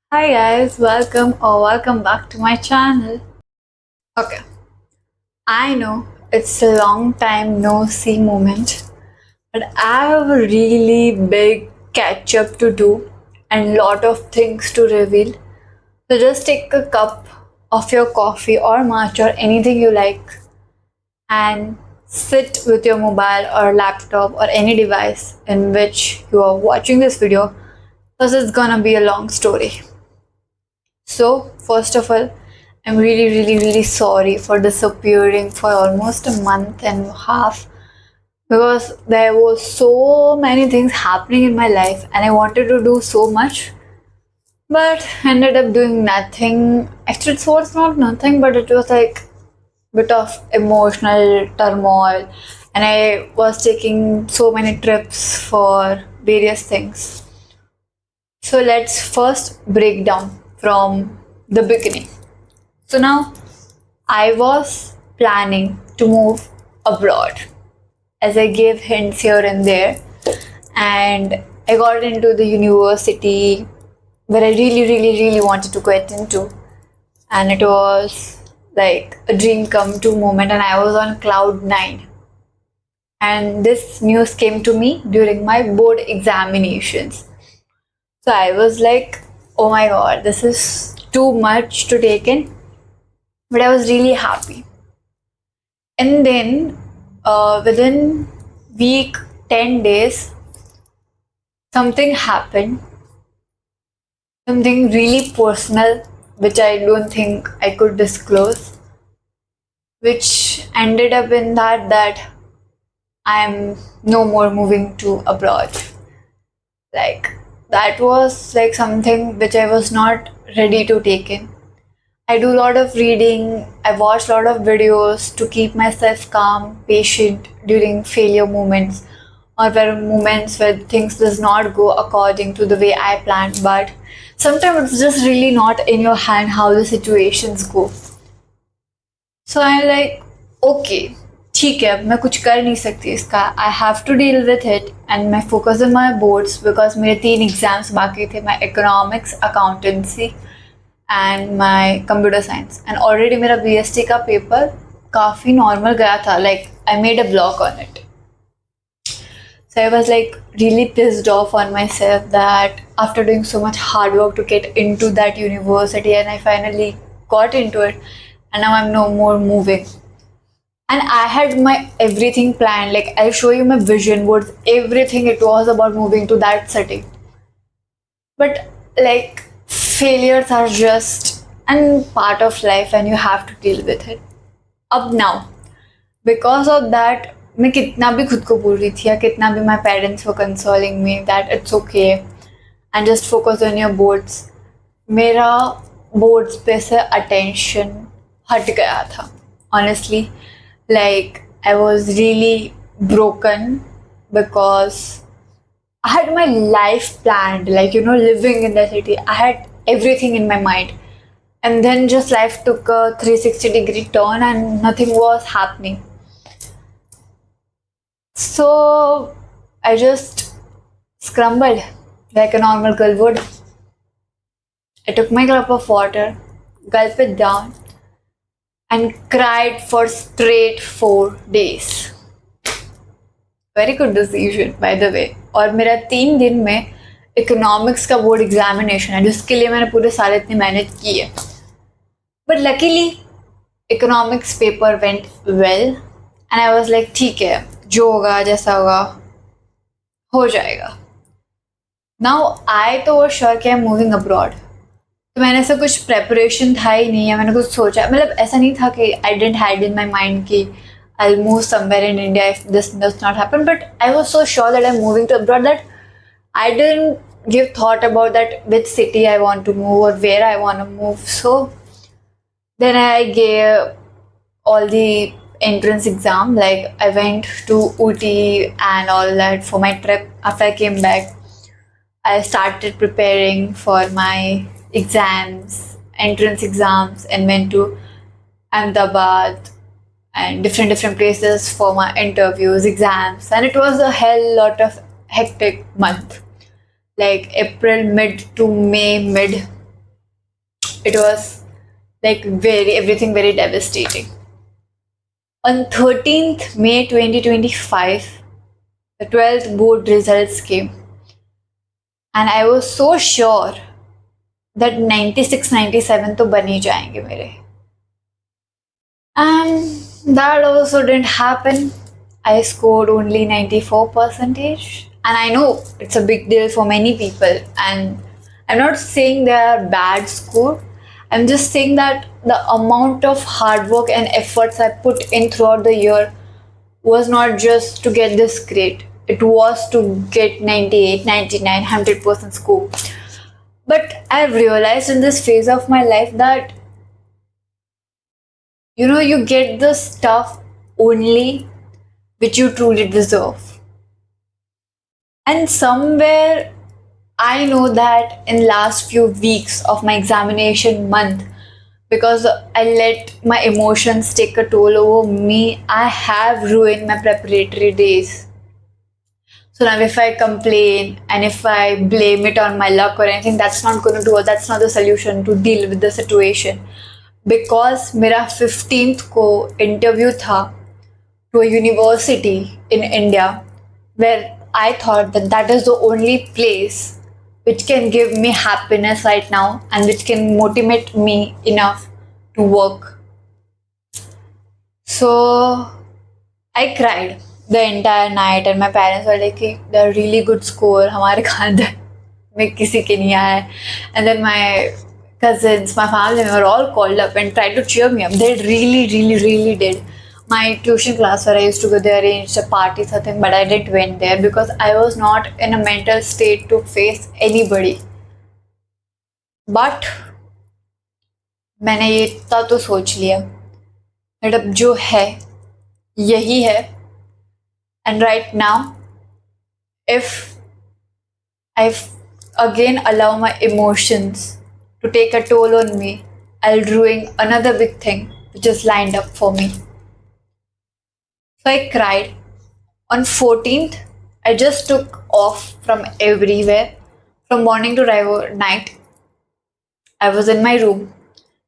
Hi guys, welcome back to my channel. Okay, I know it's a long time no see moment, but I have a really big catch up to do and lot of things to reveal. So just take a cup of your coffee or matcha or anything you like and sit with your mobile or laptop or any device in which you are watching this video because it's gonna be a long story. So, first of all, I'm really sorry for disappearing for almost a month and a half because there was so many things happening in my life and I wanted to do so much but ended up doing nothing. Actually, it was not nothing, but it was like bit of emotional turmoil and I was taking so many trips for various things. So let's first break down from the beginning. So now I was planning to move abroad as I gave hints here and there, and I got into the university where I really wanted to get into, and it was like a dream come true moment, and I was on cloud nine. And this news came to me during my board examinations. So I was like, oh my god, this is too much to take in, but I was really happy. And then within week 10 days, something happened, something really personal, which I don't think I could disclose, which ended up in that I'm no more moving to abroad. Like that was like something which I was not ready to take in. I do a lot of reading, I watch a lot of videos to keep myself calm, patient during failure moments or where moments where things does not go according to the way I planned, but sometimes it's just really not in your hand how the situations go. So I'm like, okay, ठीक है अब मैं कुछ कर नहीं सकती इसका. I have to deal with it and my focus on my boards because मेरे 3 एग्जाम्स बाकी थे, my economics, accountancy and my computer science. And already मेरा BST का पेपर काफ़ी नॉर्मल गया था, like I made a block on it. So I was like really pissed off on myself that after doing so much hard work to get into that university and I finally got into it and now I'm no more moving. And I had my everything planned, like I'll show you my vision boards, everything it was about moving to that city. But like failures are just and part of life and you have to deal with it. Up now, because of that, मैं कितना भी खुद को बोल रही थी या कितना भी my parents were consoling me that it's okay and just focus on your boards. मेरा boards पे से attention हट गया था. Honestly, like I was really broken because I had my life planned, like, living in the city. I had everything in my mind. And then just life took a 360-degree turn and nothing was happening. So I just scrambled like a normal girl would. I took my cup of water, gulped it down, and cried for straight 4 days. Very good decision by the way. और मेरा 3 दिन में economics का board examination है जिसके लिए मैंने पूरे साल इतनी मेहनत की है. But luckily economics paper went well and I was like ठीक है, जो होगा जैसा होगा हो जाएगा. नाउ आई तो वो श्योर कि आई एम मूविंग अब्रॉड. तो मैंने ऐसा कुछ प्रेपरेशन था ही नहीं है, मैंने कुछ सोचा, मतलब ऐसा नहीं था कि I didn't had in my mind कि I'll move somewhere in India if this does not happen. But I was so sure that I'm moving to abroad that I didn't give thought about that which city I want to move or where I want to move. So then I gave all the entrance exam. Like I went to Ooty and all that for my trip. After I came back, I started preparing for my exams, entrance exams, and went to Ahmedabad and different places for my interviews, exams, and it was a hell lot of hectic month. Like April mid to May mid, it was like everything very devastating. On 13th May 2025, the 12th board results came, and I was so sure that 96 97 तो बन ही जाएंगे मेरे. And that also didn't happen. I scored only 94 percentage. And I know it's a big deal for many people. And I'm not saying they are bad score. I'm just saying that the amount of hard work and efforts I put in throughout the year was not just to get this grade. It was to get 98, 99, 100% score. But I've realized in this phase of my life that you get the stuff only which you truly deserve. And somewhere I know that in last few weeks of my examination month, because I let my emotions take a toll over me, I have ruined my preparatory days. So now if I complain and if I blame it on my luck or anything, that's not going to do it. That's not the solution to deal with the situation. Because मेरा 15th को interview था to a university in India, where I thought that that is the only place which can give me happiness right now and which can motivate me enough to work. So I cried the entire night and my parents were like, they're really good score, हमारे खानदान में किसी के नहीं आया है. And then my cousins, my family, were all called up and tried to cheer me up. They really, really, really did. My tuition class where I used to go, they arranged a party something, but I didn't went there because I was not in a mental state to face anybody. But मैंने ये इतना तो सोच लिया that अब जो है यही है. And right now, if I again allow my emotions to take a toll on me, I'll ruin another big thing which is lined up for me. So I cried. On 14th, I just took off from everywhere. From morning to night, I was in my room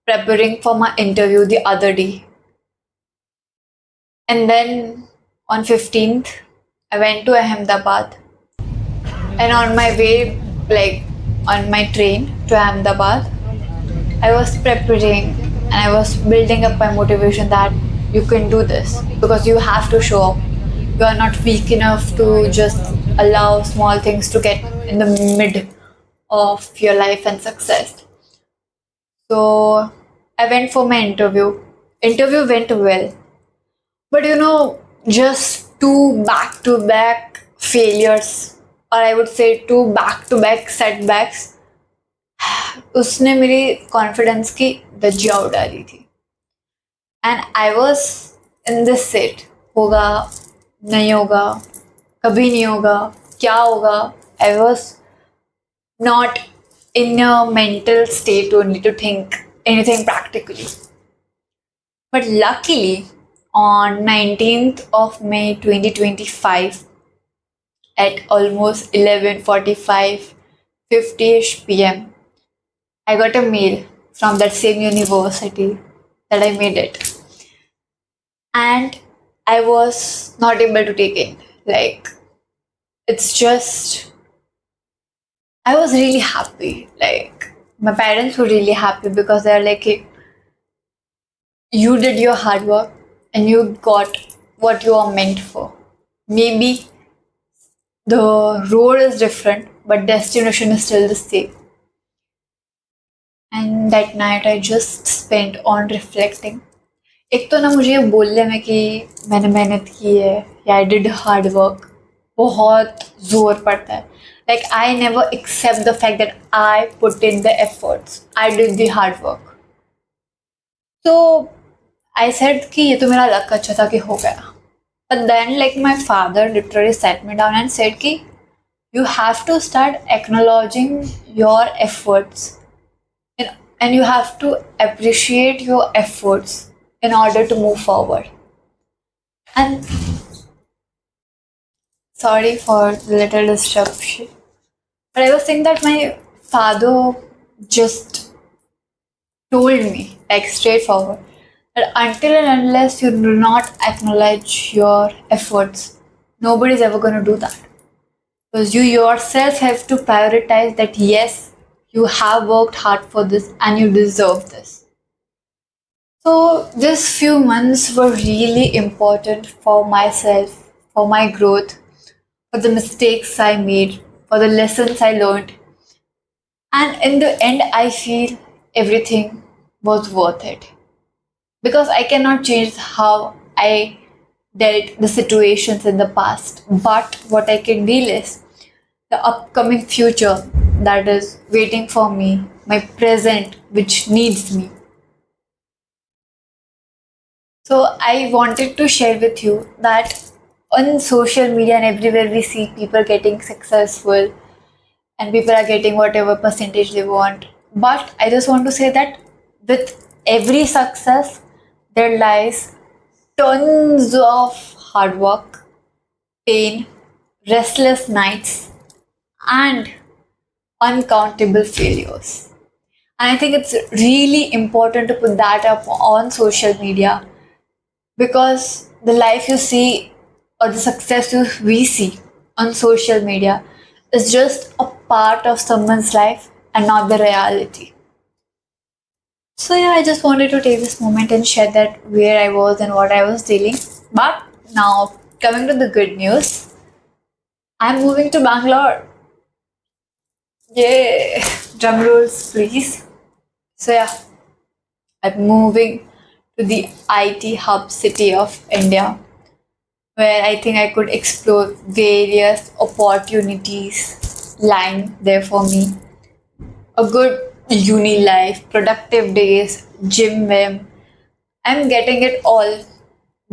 preparing for my interview the other day. And then on 15th, I went to Ahmedabad. And on my way, like on my train to Ahmedabad, I was preparing and I was building up my motivation that you can do this because you have to show up. You are not weak enough to just allow small things to get in the mid of your life and success. So I went for my interview. Interview went well. But just two back-to-back failures, or I would say two back-to-back setbacks, उसने मेरी confidence की धज्जियां उड़ा दी थी. And I was in this set, होगा नहीं होगा, कभी नहीं होगा, क्या होगा. I was not in a mental state only to think anything practically. But luckily, on 19th of May 2025, at almost 11:45, 50ish p.m., I got a mail from that same university that I made it. And I was not able to take it. Like, it's just, I was really happy. Like, my parents were really happy because they're like, hey, you did your hard work and you got what you are meant for. Maybe the road is different, but destination is still the same. And that night I just spent on reflecting. एक तो ना मुझे ये बोलने में कि मैंने मेहनत की है या I did hard work बहुत जोर पड़ता है. Like, I never accept the fact that I put in the efforts. I did the hard work. So I said कि ये तो मेरा लक अच्छा था कि हो गया. But then, like, my father literally sat me down and said कि you have to start acknowledging your efforts and you have to appreciate your efforts in order to move forward. And sorry for the little disruption, but I was saying that my father just told me, like straightforward, that until and unless you do not acknowledge your efforts, nobody's ever going to do that. Because you yourself have to prioritize that yes, you have worked hard for this and you deserve this. So, these few months were really important for myself, for my growth, for the mistakes I made, for the lessons I learned. And in the end, I feel everything was worth it. Because I cannot change how I dealt the situations in the past. But what I can deal is the upcoming future that is waiting for me, my present which needs me. So I wanted to share with you that on social media and everywhere we see people getting successful and people are getting whatever percentage they want. But I just want to say that with every success, there lies tons of hard work, pain, restless nights, and uncountable failures. And I think it's really important to put that up on social media because the life you see or the success we see on social media is just a part of someone's life and not the reality. So yeah, I just wanted to take this moment and share that where I was and what I was dealing. But now coming to the good news, I'm moving to Bangalore. Yay! Drum rolls, please. So yeah, I'm moving to the IT hub city of India, where I think I could explore various opportunities lying there for me. A good uni life, productive days, gym wim. I'm getting it all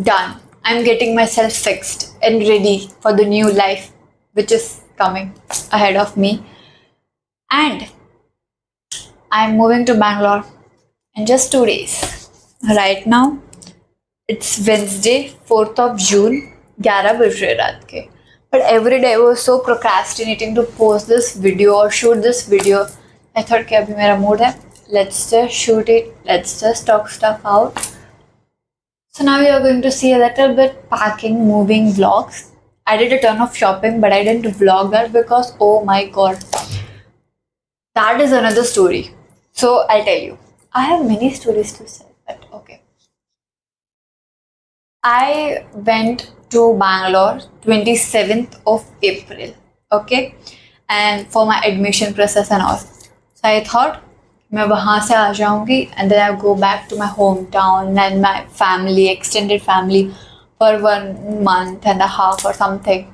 done. I'm getting myself fixed and ready for the new life which is coming ahead of me. And I'm moving to Bangalore in just 2 days. Right now, it's Wednesday, 4th of June, 11 बज रहे रात के. But every day I was so procrastinating to post this video or shoot this video. I thought कि अभी मेरा mood है. Let's just shoot it. Let's just talk stuff out. So now you are going to see a little bit packing, moving vlogs. I did a ton of shopping, but I didn't vlog that because oh my god, that is another story. So I'll tell you. I have many stories to say, but okay. I went to Bangalore 27th of April, okay, and for my admission process and all. So I thought मैं वहाँ से आ जाऊँगी and then I go back to my hometown and my family, extended family for 1 month and a half or something.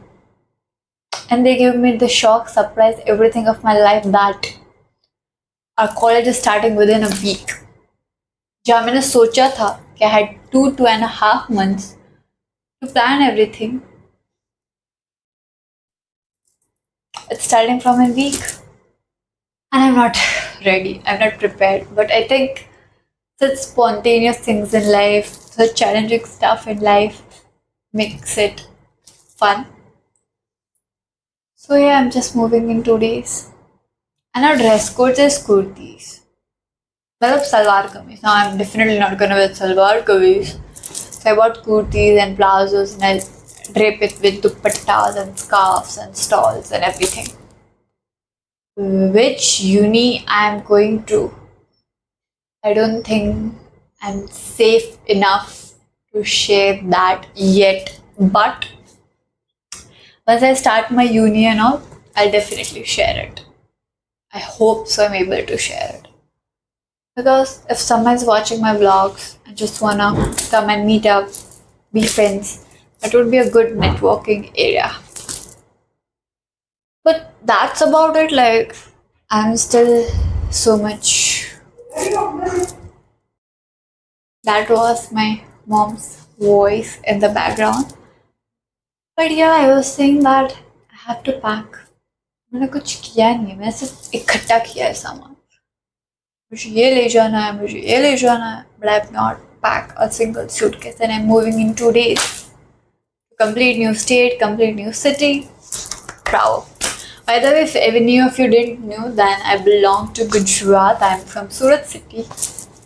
And they gave me the shock, surprise, everything of my life that our college is starting within a week. जहाँ मैंने सोचा था कि I had 2.5 months to plan everything. It's starting from a week. And I'm not ready. I'm not prepared. But I think such spontaneous things in life, such challenging stuff in life makes it fun. So yeah, I'm just moving in 2 days. And our dress code is kurtis. मतलब salwar kameez. Now I'm definitely not gonna wear salwar kameez. So I bought kurtis and plazos and I'll drape it with dupattas and scarves and stalls and everything. Which uni I'm going to? I don't think I'm safe enough to share that yet. But once I start my uni and all, I'll definitely share it. I hope so I'm able to share it. Because if someone's watching my vlogs and just wanna come and meet up, be friends, that would be a good networking area. But that's about it. Like, I'm still so much. That was my mom's voice in the background. But yeah, I was saying that I have to pack. मैंने कुछ किया नहीं है, मैंने सिर्फ इकट्ठा किया है सामान. मुझे ये ले जाना है, मुझे ये ले जाना है. But I have not packed a single suitcase and I'm moving in 2 days. Complete new state, complete new city. Bravo. By the way, if any of you didn't know, then I belong to Gujarat. I'm from Surat city.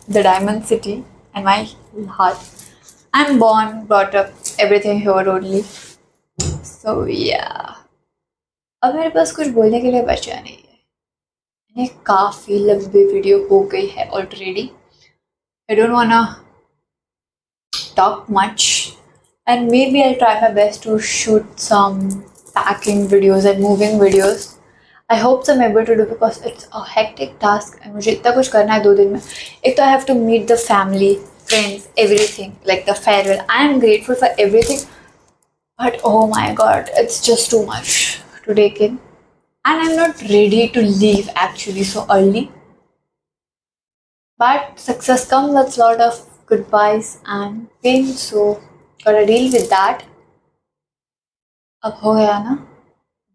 the Diamond City and my heart. I'm born, brought up, everything here only. So yeah. अब मेरे पास कुछ बोलने के लिए बचा नहीं है. मैंने काफ़ी लंबी वीडियो हो गई है already. I don't wanna talk much, and maybe I'll try my best to shoot some packing videos and moving videos. I hope I'm able to do because it's a hectic task and मुझे इतना कुछ करना है 2 दिन में. एक तो I have to meet the family, friends, everything, like the farewell. I am grateful for everything, but oh my god, it's just too much to take in. And I'm not ready to leave actually so early. But success comes with a lot of goodbyes and pain, so gotta deal with that. अब हो गया ना,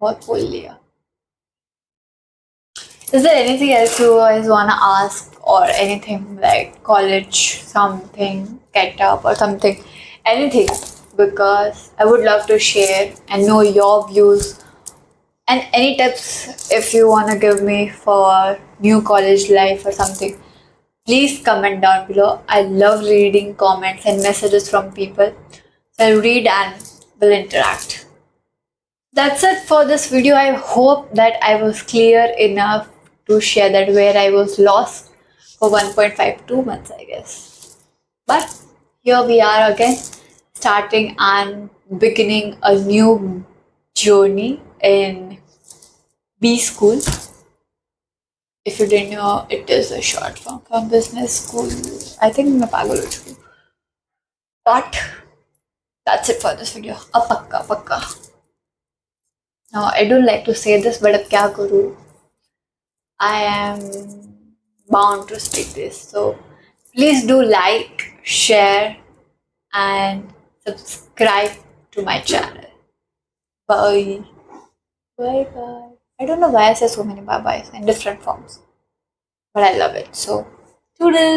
बहुत बोल लिया. Is there anything else you guys wanna ask or anything like college, something, get up or something, anything? Because I would love to share and know your views and any tips if you wanna give me for new college life or something. Please comment down below. I love reading comments and messages from people. So I'll read and will interact. That's it for this video. I hope that I was clear enough to share that where I was lost for 1.52 months, I guess. But here we are again, starting and beginning a new journey in B school. If you didn't know, it is a short form from business school. I think मैं पागल हो चुकी हूँ. But that's it for this video. अब पक्का. Now I don't like to say this, but अब क्या करूँ? I am bound to speak this. So please do like, share, and subscribe to my channel. Bye. Bye bye. I don't know why I say so many bye byes in different forms, but I love it. So toodles.